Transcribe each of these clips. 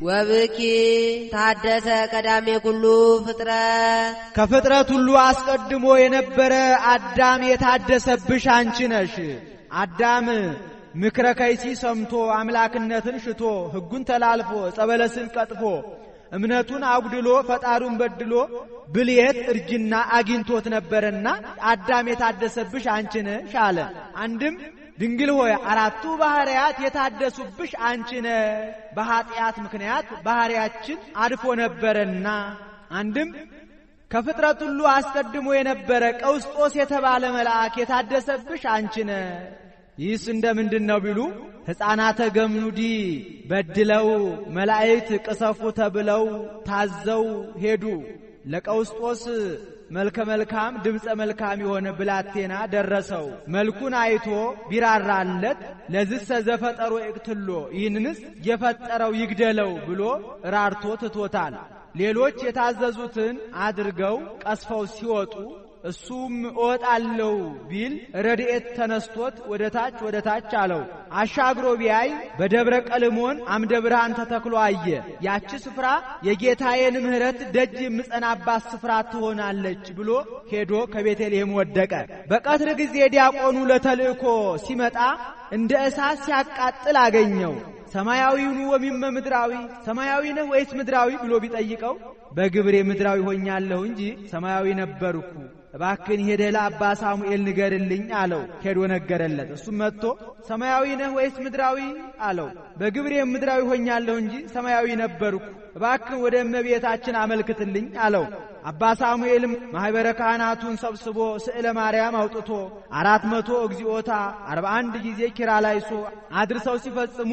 ወብኪ ታደሰ ቀዳሜ ኩሉ ፍጥረት ከፍጥረት ሁሉ አስቀድሞ የነበረ አዳም የታደሰብሽ አንቺ ነሽ። አዳም ምክረ ከይሲ ሰምቶ አምላክነትን ሽቶ ሕጉን ተላልፎ ጸበለስን ቀጥፎ እምነቱን አጉድሎ ፈጣሩን በድሎ ብልየት እርጅና አግኝቶት ነበርና አዳም የታደሰብሽ አንቺ ነሽ አለ። አንድም ድንግል ሆይ አራቱ ባህሪያት የታደሱብሽ አንቺ ነሽ፣ በኃጢአት ምክንያት ባህሪያችን አድፎ ነበርና። አንድም ከፍጥረት ሁሉ አስቀድሞ የነበረ ቀውስጦስ የተባለ መልአክ የታደሰብሽ አንቺ ነሽ። ይህስ እንደምንድነው ቢሉ ሕፃናተ ገምኑዲ በድለው መላእክት ቅሰፉ ተብለው ታዘው ሄዱ። ለቀውስጦስ መልከ መልካም ድምፀ መልካም የሆነ ብላቴና ደረሰው። መልኩን አይቶ ቢራራለት ለዝሰ ዘፈጠሮ ይቅትሎ ይህንንስ የፈጠረው ይግደለው ብሎ ራርቶ ትቶታል። ሌሎች የታዘዙትን አድርገው ቀስፈው ሲወጡ እሱም እወጣለሁ ቢል ረድኤት ተነስቶት ወደ ታች አለው። አሻግሮ ቢያይ በደብረ ቀልሞን አምደ ብርሃን ተተክሎ አየ። ያቺ ስፍራ የጌታዬን ምሕረት ደጅ የምጸናባት ስፍራ ትሆናለች ብሎ ሄዶ ከቤተልሔም ወደቀ። በቀትር ጊዜ ዲያቆኑ ለተልእኮ ሲመጣ እንደ እሳት ሲያቃጥል አገኘው። ሰማያዊው ወሚመ ምድራዊ ሰማያዊ ነህ ወይስ ምድራዊ ብሎ ቢጠይቀው በግብሬ ምድራዊ ሆኛለሁ እንጂ ሰማያዊ ነበርኩ፣ እባክን ሄደህ ለአባ ሳሙኤል ንገርልኝ አለው። ሄዶ ነገረለት። እሱም መጥቶ ሰማያዊ ነህ ወይስ ምድራዊ አለው። በግብሬ ምድራዊ ሆኛለሁ እንጂ ሰማያዊ ነበርኩ፣ እባክን ወደ እመቤታችን አመልክትልኝ አለው። አባ ሳሙኤልም ማህበረ ካህናቱን ሰብስቦ ስዕለ ማርያም አውጥቶ 400 እግዚኦታ 41 ጊዜ ኪርያላይሶ አድርሰው ሲፈጽሙ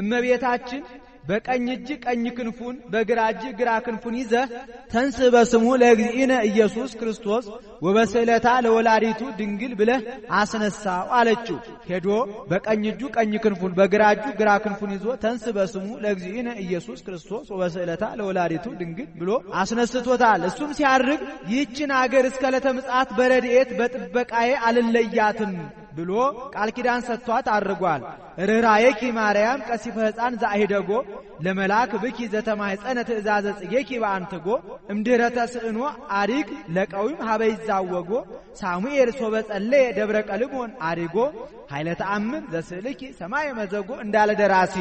እመቤታችን በቀኝ እጅ ቀኝ ክንፉን በግራ እጅ ግራ ክንፉን ይዘህ ተንስ በስሙ ለእግዚእነ ኢየሱስ ክርስቶስ ወበስዕለታ ለወላዲቱ ድንግል ብለህ አስነሳው አለችው። ሄዶ በቀኝ እጁ ቀኝ ክንፉን በግራ እጁ ግራ ክንፉን ይዞ ተንስ በስሙ ለእግዚእነ ኢየሱስ ክርስቶስ ወበስዕለታ ለወላዲቱ ድንግል ብሎ አስነስቶታል። እሱም ሲያርግ ይህችን አገር እስከ ዕለተ ምጽአት በረድኤት በጥበቃዬ አልለያትም ብሎ ቃል ኪዳን ሰጥቷት አርጓል። ርኅራኄኪ ማርያም ቀሲፈ ሕፃን ዘአሂደጎ ለመላክ ብኪ ዘተማሕፀነ ትእዛዘ ጽጌኪ በአንትጎ እምድኅረ ተስዕኖ አሪግ ለቀዊም ሀበይ ዛወጎ ሳሙኤል ሶበ ጸለየ ደብረ ቀልሞን አሪጎ ኃይለ ተአምር ዘስዕልኪ ሰማይ መዘጎ እንዳለ ደራሲ